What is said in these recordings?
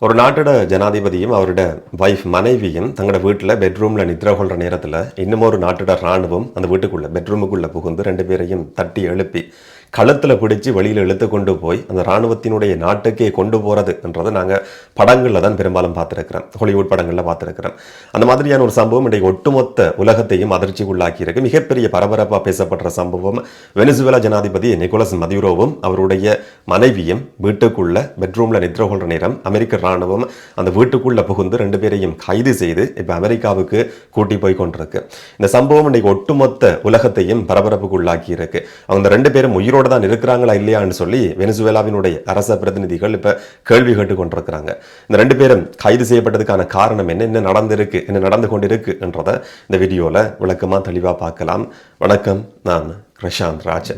ஒரு நாட்டோட ஜனாதிபதியும் அவரோட வைஃப் மனைவியும் தங்களோட வீட்டில் பெட்ரூமில் நித்ர கொள்கிற நேரத்தில் இன்னும் ஒரு நாட்டோட இராணுவம் அந்த வீட்டுக்குள்ளே பெட்ரூமுக்குள்ளே புகுந்து ரெண்டு பேரையும் தட்டி எழுப்பி களத்தில் பிடிச்சி வெளியில் இழுத்து கொண்டு போய் அந்த இராணுவத்தினுடைய நாட்டுக்கே கொண்டு போகிறதுன்றதை நாங்கள் படங்களில் தான் பெரும்பாலும் பார்த்துருக்கிறோம், ஹாலிவுட் படங்களில் பார்த்துருக்கிறோம். அந்த மாதிரியான ஒரு சம்பவம் இன்றைக்கு ஒட்டுமொத்த உலகத்தையும் அதிர்ச்சிக்குள்ளாக்கியிருக்கு. மிகப்பெரிய பரபரப்பாக பேசப்படுற சம்பவம் வெனிசுவேலா ஜனாதிபதி நிக்கோலஸ் மதுரோவும் அவருடைய மனைவியும் வீட்டுக்குள்ள பெட்ரூமில் நித்ர கொள்கிற நேரம் அமெரிக்க இராணுவம் அந்த வீட்டுக்குள்ளே புகுந்து ரெண்டு பேரையும் கைது செய்து இப்போ அமெரிக்காவுக்கு கூட்டி போய் கொண்டிருக்கு. இந்த சம்பவம் இன்றைக்கு ஒட்டுமொத்த உலகத்தையும் பரபரப்புக்குள்ளாக்கி இருக்கு. அவங்க ரெண்டு பேரும் உயிரோடு தான் இருக்கிறாங்களா இல்லையான்னு சொல்லி வெனிசுவேலாவினுடைய அரச பிரதிநிதிகள் இப்ப கேள்வி கேட்டு கொண்டிருக்கிறாங்க. இந்த ரெண்டு பேரும் கைது செய்யப்பட்டதுக்கான காரணம் என்ன நடந்திருக்கு, என்ன நடந்து கொண்டிருக்கு என்றதை இந்த வீடியோல விளக்கமா தெளிவா பார்க்கலாம். வணக்கம், நான் பிரசாந்த் ராஜ்.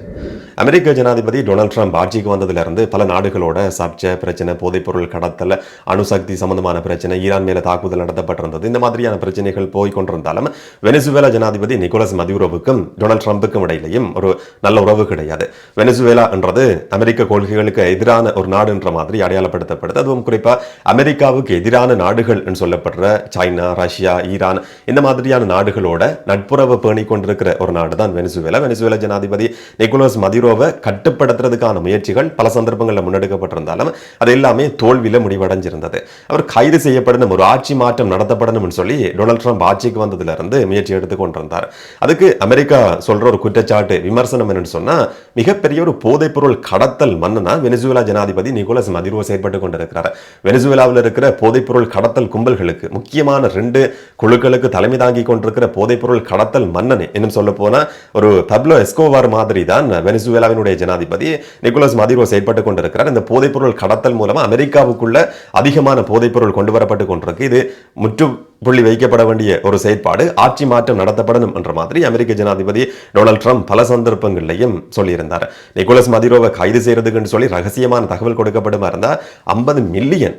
அமெரிக்க ஜனாதிபதி டொனால்ட் ட்ரம்ப் ஆட்சிக்கு வந்ததிலிருந்து பல நாடுகளோட சர்ச்சை, பிரச்சனை, போதைப்பொருள் கடத்தல், அணுசக்தி சம்பந்தமான பிரச்சனை, ஈரான் மேல தாக்குதல் நடத்தப்பட்டிருந்தது. இந்த மாதிரியான பிரச்சனைகள் போய் கொண்டிருந்தாலும் வெனிசுவேலா ஜனாதிபதி நிக்கோலஸ் மதுரோவுக்கும் டொனால்ட் ட்ரம்புக்கும் இடையிலையும் ஒரு நல்ல உறவு கிடையாது. வெனிசுவேலா என்றது அமெரிக்க கொள்கைகளுக்கு எதிரான ஒரு நாடு என்ற மாதிரி அடையாளப்படுத்தப்படுது. அதுவும் குறிப்பா அமெரிக்காவுக்கு எதிரான நாடுகள் என்று சொல்லப்படுற சைனா, ரஷ்யா, ஈரான் இந்த மாதிரியான நாடுகளோட நட்புறவை பேணி கொண்டிருக்கிற ஒரு நாடு தான் வெனிசுவேலா. வெனிசுவேலா ஜனாதிபதி நிக்கோலஸ் மதுரோவை கட்டுப்படுத்துறதுக்கான முயற்சிகள் பல சந்தர்ப்பங்களில் முன்னெடுக்கப்பட்டிருந்தாலும் அது எல்லாமே தோல்வியில முடிவடைஞ்சிருந்தது. அவர் கைது செய்யப்படணும், ஒரு ஆட்சி மாற்றம் நடத்தப்படணும் சொல்லி டொனால்ட் ட்ரம்ப் ஆட்சிக்கு வந்ததுல இருந்து முயற்சி எடுத்து கொண்டிருந்தார். அதுக்கு அமெரிக்கா சொல்ற ஒரு குற்றச்சாட்டு, விமர்சனம் என்னன்னு சொன்னா, மிகப்பெரிய ஒரு போதைப்பொருள் கடத்தல் மன்னனா வெனிசுவேலா ஜனாதிபதி நிக்கோலஸ் மதுரோ செயல்பட்டு கொண்டிருக்கிறார். வெனிசுவேலாவில் இருக்கிற போதைப்பொருள் கடத்தல் கும்பல்களுக்கு முக்கியமான ரெண்டு குழுக்களுக்கு தலைமை தாங்கி கொண்டிருக்கிற போதைப்பொருள் கடத்தல் மன்னனே இன்னும் சொல்ல போனா ஒரு பப்லோ எஸ்கோபார் மாதிரி தான் வெனிசுவேலாவினுடைய ஜனாதிபதி நிக்கோலஸ் மதுரோ செயல்பட்டு கொண்டிருக்கிறார். இந்த போதைப்பொருள் கடத்தல் மூலமா அமெரிக்காவுக்குள்ள அதிகமான போதைப்பொருள் கொண்டு வரப்பட்டு கொண்டிருக்கு. இது முற்றுப்புள்ளி வைக்கப்பட வேண்டிய ஒரு செயற்பாடு, ஆட்சி மாற்றம் நடத்தப்படணும் என்ற மாதிரி அமெரிக்க ஜனாதிபதி டொனால்ட் ட்ரம்ப் பல சந்தர்ப்பங்களிலையும் சொல்லியிருந்தார். நிக்கோலஸ் மதுரோவை கைது செய்யறதுக்குன்னு சொல்லி ரகசியமான தகவல் கொடுக்கப்படுமா இருந்தா $50 மில்லியன்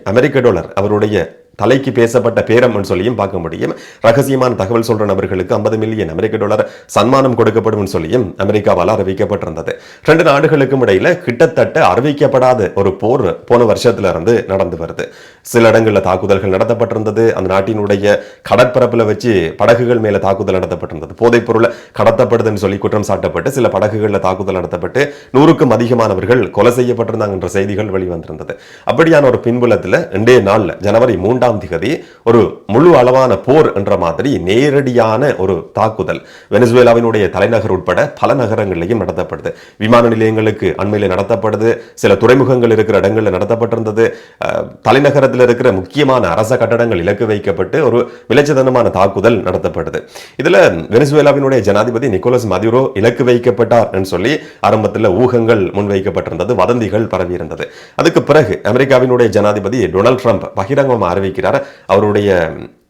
அவருடைய தலைக்கு பேசப்பட்ட பேரம் சொல்லியும் பார்க்க முடியும். ரகசியமான தகவல் சொல்ற நபர்களுக்கு $50 மில்லியன் சன்மானம் கொடுக்கப்படும் சொல்லியும் அமெரிக்காவால் அறிவிக்கப்பட்டிருந்தது. ரெண்டு நாடுகளுக்கும் இடையில கிட்டத்தட்ட அறிவிக்கப்படாத ஒரு போர் போன வருஷத்துல இருந்து நடந்து வருது. சில இடங்கள்ல தாக்குதல்கள் நடத்தப்பட்டிருந்தது. அந்த நாட்டினுடைய கடற்பரப்புல வச்சு படகுகள் மேல தாக்குதல் நடத்தப்பட்டிருந்தது. போதைப் பொருள் கடத்தப்படுதுன்னு சொல்லி குற்றம் சாட்டப்பட்டு சில படகுகள்ல தாக்குதல் நடத்தப்பட்டு 100க்கும் அதிகமானவர்கள் கொலை செய்யப்பட்டிருந்தாங்க என்ற செய்திகள் வெளிவந்திருந்தது. அப்படியான ஒரு பின்புலத்துல இன்றைய நாள்ல ஜனவரி 3 ஒரு முழு அளவான போர் என்ற மாதிரி நேரடியான ஒரு தாக்குதல் வெனிசுவேலாவினுடைய தலைநகர் உட்பட பல நகரங்களிலும் நடத்தப்படுது. விமான நிலையங்களுக்கு அண்மையில் நடத்தப்படுது. சில துறைமுகங்கள் இருக்கிற இடங்களில் நடத்தப்பட்டிருந்தது. தலைநகரத்தில் இருக்கிற முக்கியமான அரச கட்டடங்கள் இலக்கு வைக்கப்பட்டு ஒரு விளைச்சதனமான தாக்குதல் நடத்தப்படுது. இதுல வெனிசுவேலாவினுடைய ஜனாதிபதி நிக்கோலஸ் மதுரோ இலக்கு வைக்கப்பட்டார் என்று சொல்லி ஆரம்பத்தில் ஊகங்கள் முன்வைக்கப்பட்டிருந்தது, வதந்திகள் பரவி இருந்தது. அதுக்கு பிறகு அமெரிக்காவினுடைய ஜனாதிபதி டொனால்ட் ட்ரம்ப் பகிரங்கமாக அறிவிக்கிறார்,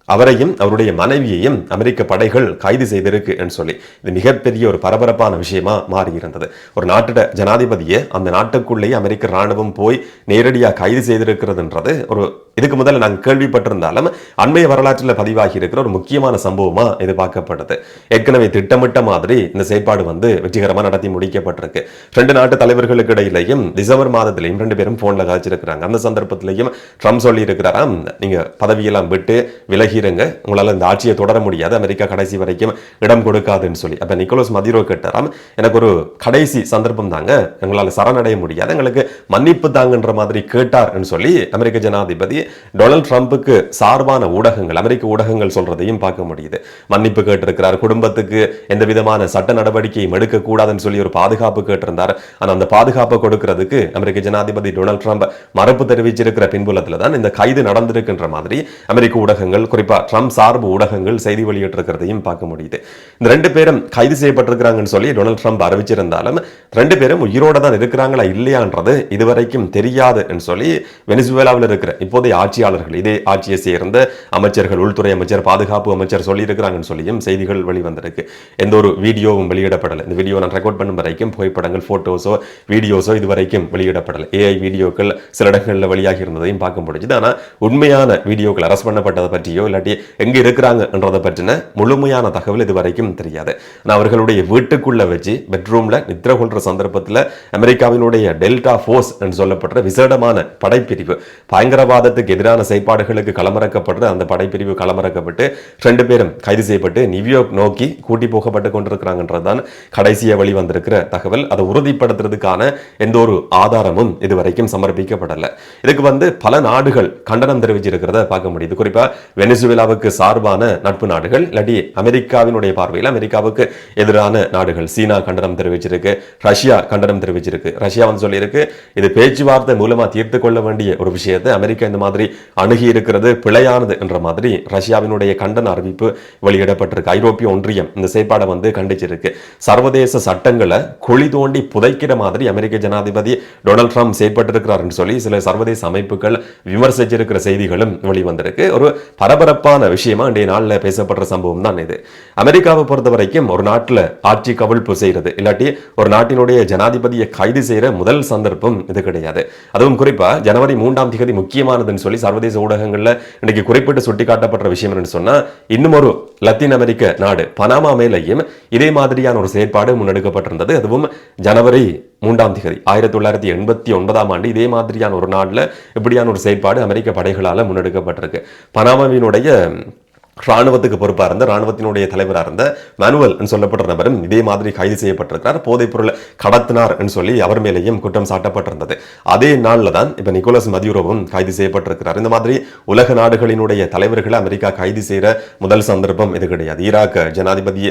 அவரையும் அவருடைய மனைவியையும் அமெரிக்க படைகள் கைது செய்திருக்கு என்று சொல்லி. இது மிகப்பெரிய ஒரு பரபரப்பான விஷயமா மாறி இருந்தது. ஒரு நாட்டோட ஜனாதிபதியை அந்த நாட்டுக்குள்ளேயே அமெரிக்க ராணுவம் போய் நேரடியாக கைது செய்திருக்கிறதுன்றது ஒரு இதுக்கு முதல்ல நாங்கள் கேள்விப்பட்டிருந்தாலும் அண்மைய வரலாற்றில் பதிவாகி இருக்கிற ஒரு முக்கியமான சம்பவமா இது பார்க்கப்படுது. ஏற்கனவே திட்டமிட்ட மாதிரி இந்த செயற்பாடு வெற்றிகரமாக நடத்தி முடிக்கப்பட்டிருக்கு. ரெண்டு நாட்டு தலைவர்களுக்கு இடையிலையும் டிசம்பர் மாதத்திலையும் ரெண்டு பேரும் போன்ல காய்ச்சிருக்கிறாங்க. அந்த சந்தர்ப்பத்திலையும் ட்ரம்ப் சொல்லி இருக்கிறாராம், நீங்க பதவியெல்லாம் விட்டு விலகிருங்க, உங்களால் இந்த ஆட்சியை தொடர முடியாது, அமெரிக்கா கடைசி வரைக்கும் இடம் கொடுக்காதுன்னு சொல்லி. அப்ப நிக்கோலஸ் மதுரோ கேட்டாராம், எனக்கு ஒரு கடைசி சந்தர்ப்பம் தாங்க, எங்களால் சரணடைய முடியாது, எங்களுக்கு மன்னிப்பு தாங்கன்ற மாதிரி கேட்டார் சொல்லி அமெரிக்க ஜனாதிபதி டொனால்ட் ட்ரம்புக்கு சார்பான ஊடகங்கள், அமெரிக்க ஊடகங்கள் சொல்றதையும் பார்க்க முடியுது. மன்னிப்பு கேட்டிருக்கிறார், குடும்பத்துக்கு எந்த விதமான சட்ட நடவடிக்கையும் எடுக்கக்கூடாதுன்னு சொல்லி ஒரு பாதுகாப்பு கேட்டிருந்தார். ஆனால் அந்த பாதுகாப்பை கொடுக்கிறதுக்கு அமெரிக்க ஜனாதிபதி டொனால்ட் ட்ரம்ப் மறுப்பு தெரிவிச்சிருக்கிற பின்புலத்தில் தான் இந்த கைது நடந்திருக்கின்ற மாதிரி அமெரிக்க ஊடகங்கள், குறிப்பா ட்ரம்ப் சார்பு ஊடகங்கள் செய்தி வெளியிட்டிருக்கிறதையும் பார்க்க முடியுது. இந்த ரெண்டு பேரும் கைது செய்யப்பட்டிருக்கிறாங்கன்னு சொல்லி டொனால்ட் ட்ரம்ப் அறிவிச்சிருந்தாலும் ரெண்டு பேரும் உயிரோட தான் இருக்கிறாங்களா இல்லையான்றது இதுவரைக்கும் தெரியாது என்று சொல்லி வெனிசுவேலாவில் இருக்கிற இப்போதைய ஆட்சியாளர்கள், இதே ஆட்சியை சேர்ந்த அமைச்சர்கள், உள்துறை அமைச்சர், பாதுகாப்பு அமைச்சர் சொல்லி இருக்கிறாங்கன்னு சொல்லியும் செய்திகள் வெளிவந்திருக்கு. எந்த ஒரு வீடியோவும் வெளியிடப்படலை. இந்த வீடியோ நான் ரெக்கார்ட் பண்ணும் வரைக்கும் புகைப்படங்கள், போட்டோஸோ வீடியோஸோ இதுவரைக்கும் வெளியிடப்படலை. ஏஐ வீடியோக்கள் சில இடங்களில் வெளியாகி இருந்ததையும் பார்க்க முடிஞ்சது. ஆனால் உண்மையான வீடியோக்கள் அரெஸ்ட் பண்ணப்பட்டதை பற்றியோ இல்லாட்டி எங்க இருக்கிறாங்கன்றதை பற்றின முழுமையான தகவல் இதுவரைக்கும் தெரியாது. நான் அவர்களுடைய வீட்டுக்குள்ள வச்சு பெட்ரூம்ல நித்திர கொள்ற சந்தர்ப்பத்தில் அமெரிக்காவினுடைய டெல்டா போர்ஸ் என்று சொல்லப்படுற விசேடமான படைப்பிரிவு, பயங்கரவாதத்துக்கு தங்களுக்கு எதிரான செயற்பாடுகளுக்கு களமிறக்கப்பட்டு அந்த படைப்பிரிவு களமிறக்கப்பட்டு 2 பேரும் கைது செய்யப்பட்டு நியூயார்க் நோக்கி கூட்டி போகப்பட்டு கொண்டிருக்கிறாங்கன்றதுதான் கடைசியாக வெளிவந்திருக்கிற தகவல். அதை உறுதிப்படுத்துறதுக்கான எந்த ஒரு ஆதாரமும் இதுவரைக்கும் சமர்ப்பிக்கப்படல. இதுக்கு பல நாடுகள் கண்டனம் தெரிவிச்சிருக்கிறத பார்க்க முடியுது. குறிப்பா வெனிசுவேலாவுக்கு சார்பான நட்பு நாடுகள், இல்லாட்டி அமெரிக்காவினுடைய பார்வையில் அமெரிக்காவுக்கு எதிரான நாடுகள் சீனா கண்டனம் தெரிவிச்சிருக்கு, ரஷ்யா கண்டனம் தெரிவிச்சிருக்கு. ரஷ்யா சொல்லியிருக்கு இது பேச்சுவார்த்தை மூலமா தீர்த்து கொள்ள வேண்டிய ஒரு விஷயத்தை அமெரிக்கா இந்த மாதிரி அணுகி இருக்கிறது பிழையானது என்ற மாதிரி ரஷ்யாவினுடைய கண்டன அறிவிப்பு வெளியிடப்பட்டிருக்கு. ஐரோப்பிய ஒன்றியம் இந்த செயற்பாடை கண்டிச்சிருக்கு. சர்வதேச சட்டங்களை குழி தோண்டி புதைக்கிற மாதிரி அமெரிக்க ஜனாதிபதி டொனால்ட் ட்ரம்ப் செயற்பட்டிருக்கிறார் என்று சொல்லி சில சர்வதேச அமைப்புகள் விமர்சிச்சிருக்கிற செய்திகளும் வெளிவந்திருக்கு. ஒரு பரபரப்பான விஷயமா இன்றைய நாளில் பேசப்படுற சம்பவம் தான் இது. அமெரிக்காவை பொறுத்த வரைக்கும் ஒரு நாட்டில் ஆட்சி கவிழ்ப்பு செய்யறது இல்லாட்டி ஒரு நாட்டினுடைய ஜனாதிபதியை கைது செய்யற முதல் சந்தர்ப்பம் இது கிடையாது. அதுவும் குறிப்பா ஜனவரி 3ஆம் தேதி முக்கியமானதுன்னு சொல்லி சர்வதேச ஊடகங்கள்ல இன்னைக்கு குறிப்பிட்டு சுட்டிக்காட்டப்பட்ட விஷயம் என்னன்னு சொன்னா, இன்னும் ஒரு லத்தீன் அமெரிக்க நாடு பனாமா மேலையும் இதே மாதிரியான ஒரு செயற்பாடு முன்னெடுக்கப்பட்டிருந்தது. அதுவும் ஜனவரி 3ஆம் தேதி 1989ஆம் ஆண்டு இதே மாதிரியான ஒரு நாட்டில் இப்படியான ஒரு செயற்பாடு அமெரிக்க படைகளால் முன்னெடுக்கப்பட்டிருக்கு. பனாமாவினுடைய ராணுவத்துக்கு பொறுப்பாக இருந்த ராணுவத்தினுடைய தலைவராக இருந்த மேனுவல் சொல்லப்படுற நபரும் இதே மாதிரி கைது செய்யப்பட்டிருக்கிறார். போதைப் பொருளை கடத்தினார் சொல்லி அவர் மேலேயும் குற்றம் சாட்டப்பட்டிருந்தது. அதே நாளில் தான் இப்ப நிக்கோலஸ் மதுரோவும் கைது செய்யப்பட்டிருக்கிறார். இந்த மாதிரி உலக நாடுகளினுடைய தலைவர்களை அமெரிக்கா கைது செய்யற முதல் சந்தர்ப்பம் இது கிடையாது. ஈராக் ஜனாதிபதி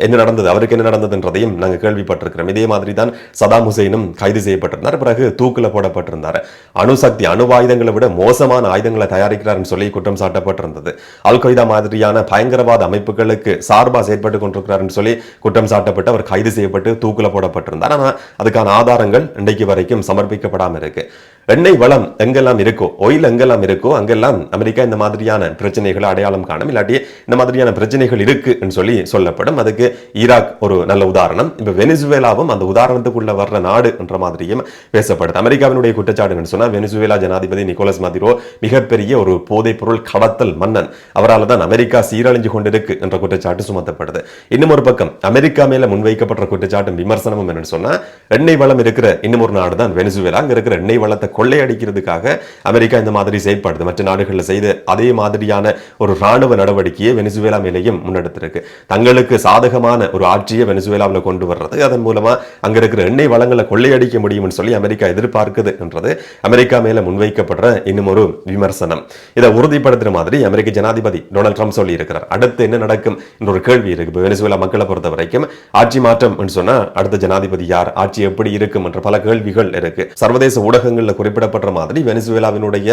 என்ன நடந்தது, அவருக்கு என்ன நடந்ததுன்றதையும் நாங்கள் கேள்விப்பட்டிருக்கிறோம். இதே மாதிரி தான் சதாம் ஹுசைனும் கைது செய்யப்பட்டிருந்தார். பிறகு தூக்கில் போடப்பட்டிருந்தார். அணுசக்தி ஆயுதங்களை விட மோசமான ஆயுதங்களை தயாரிக்கிறார் சொல்லி குற்றம் சாட்டப்பட்டிருந்தது. அல் கொய்தா மாதிரியான பயங்கரவாத அமைப்புகளுக்கு சார்பா செயற்பட்டு கொண்டிருக்கிறார் சொல்லி குற்றம் சாட்டப்பட்டு அவர் கைது செய்யப்பட்டு தூக்குல போடப்பட்டிருந்தார். ஆனால் அதுக்கான ஆதாரங்கள் இன்றைக்கு வரைக்கும் சமர்ப்பிக்கப்படாமல் இருக்கு. எண்ணெய் வளம் எங்கெல்லாம் இருக்கோ, ஆயில் எங்கெல்லாம் இருக்கோ அங்கெல்லாம் அமெரிக்கா இந்த மாதிரியான பிரச்சனைகளை அடையாளம் காணும், இல்லாட்டி இந்த மாதிரியான பிரச்சனைகள் இருக்கு சொல்லி சொல்லப்படும். அதுக்கு ஈராக் ஒரு நல்ல உதாரணம். இப்ப வெனிசுவேலாவும் அந்த உதாரணத்துக்குள்ள வர்ற நாடு என்ற மாதிரியும் பேசப்படுது. அமெரிக்காவினுடைய குற்றச்சாட்டுன்னு சொன்னா, வெனிசுவேலா ஜனாதிபதி நிக்கோலஸ் மதுரோ மிகப்பெரிய ஒரு போதைப் பொருள் கடத்தல் மன்னன், அவரால் தான் அமெரிக்கா சீரழிஞ்சு கொண்டிருக்கு என்ற குற்றச்சாட்டு சுமத்தப்படுது. இன்னும் ஒரு பக்கம் அமெரிக்கா மேல முன்வைக்கப்பட்ட குற்றச்சாட்டும் விமர்சனமும் என்னன்னு சொன்னா, எண்ணெய் வளம் இருக்கிற இன்னும் ஒரு நாடு தான் வெனிசுவேலா. அங்க இருக்கிற எண்ணெய் வளத்தை கொள்ளையடிக்கிறதுக்காக அமெரிக்கா இந்த மாதிரி செயல்படுது. மற்ற நாடுகளில் செய்து அதே மாதிரியான ஒரு ராணுவ நடவடிக்கையை வெனிசுவேலா மேலேயும் முன்னெடுத்திருக்கு. தங்களுக்கு சாதகமான ஒரு ஆட்சியை வெனிசுவேலாவில் கொண்டு வர்றது, அதன் மூலமா அங்க இருக்கிற எண்ணெய் வளங்களை கொள்ளையடிக்க முடியும்னு சொல்லி அமெரிக்கா எதிர்பார்க்குது என்றது அமெரிக்கா மேல முன்வைக்கப்படுற இன்னும் ஒரு விமர்சனம். இதை உறுதிப்படுத்துற மாதிரி அமெரிக்க ஜனாதிபதி டொனால்ட் ட்ரம்ப் சொல்லி இருக்கிறார். அடுத்து என்ன நடக்கும் என்ற ஒரு கேள்வி இருக்கு. வெனிசுவேலா மக்களை பொறுத்த வரைக்கும் ஆட்சி மாற்றம் சொன்னா அடுத்த ஜனாதிபதி யார், ஆட்சி எப்படி இருக்கும் என்ற பல கேள்விகள் இருக்கு. சர்வதேச ஊடகங்களில் குறிப்பிடப்பட்ட மாதிரி வெனிசுவேலாவினுடைய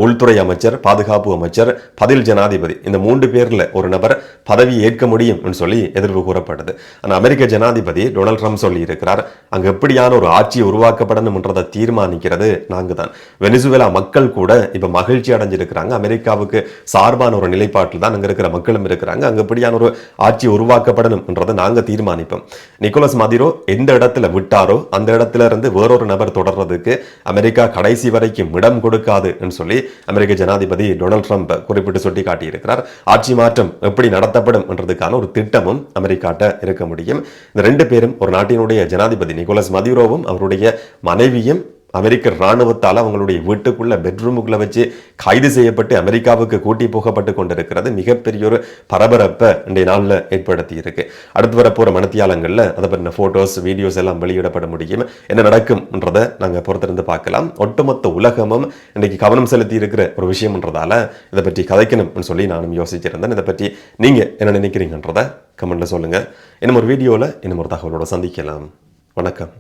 உள்துறை அமைச்சர், பாதுகாப்பு அமைச்சர், பதில் ஜனாதிபதி, இந்த 3 பேர்ல ஒரு நபர் பதவி ஏற்க முடியும் சொல்லி எதிர்ப்பு கூறப்படுது. ஆனால் அமெரிக்க ஜனாதிபதி டொனால்ட் ட்ரம்ப் சொல்லி இருக்கிறார், அங்க எப்படியான ஒரு ஆட்சி உருவாக்கப்படணும் என்றதை தீர்மானிக்கிறது நாங்க தான். வெனிசுவேலா மக்கள் கூட இப்ப மகிழ்ச்சி அடைஞ்சிருக்கிறாங்க. அமெரிக்காவுக்கு சார்பான ஒரு நிலைப்பாட்டில் தான் அங்க இருக்கிற மக்களும் இருக்கிறாங்க. அங்க எப்படியான ஒரு ஆட்சி உருவாக்கப்படணும் என்றதை நாங்க தீர்மானிப்போம். நிக்கோலஸ் மதுரோ எந்த இடத்துல விட்டாரோ அந்த இடத்துல இருந்து வேறொரு நபர் தொடர்றதுக்கு அமெரிக்கா கடைசி வரைக்கும் இடம் கொடுக்காது சொல்லி அமெரிக்க ஜனாதிபதி டொனால்ட் ட்ரம்ப் குறிப்பிட்டு சுட்டி காட்டியிருக்கிறார். ஆட்சி மாற்றம் எப்படி நடத்தப்படும் என்றதுக்கான ஒரு திட்டமும் அமெரிக்காட்ட இருக்க முடியும். இந்த 2 பேரும் ஒரு நாட்டினுடைய ஜனாதிபதி நிக்கோலஸ் மதுரோவும் அவருடைய மனைவியும் அமெரிக்க ராணுவத்தால் அவங்களுடைய வீட்டுக்குள்ள பெட்ரூமுக்குள்ள வச்சு கைது செய்யப்பட்டு அமெரிக்காவுக்கு கூட்டி போகப்பட்டு கொண்டிருக்கிறது மிகப்பெரிய ஒரு பரபரப்பை இன்றைய நாளில் ஏற்படுத்தி இருக்கு. அடுத்து வரப்போற மனத்தியாலங்களில் அதை பற்றின போட்டோஸ், வீடியோஸ் எல்லாம் வெளியிடப்பட முடியும். என்ன நடக்கும்ன்றதை நாங்கள் பொறுத்திருந்து பார்க்கலாம். ஒட்டுமொத்த உலகமும் இன்னைக்கு கவனம் செலுத்தி இருக்கிற ஒரு விஷயம்ன்றதால இதை பற்றி கதைக்கணும்னு சொல்லி நானும் யோசிச்சிருந்தேன். இதை பற்றி நீங்க என்ன நினைக்கிறீங்கன்றதை கமெண்ட்ல சொல்லுங்க. இன்னும் ஒரு வீடியோவில் இன்னும் ஒரு தகவலோட சந்திக்கலாம். வணக்கம்.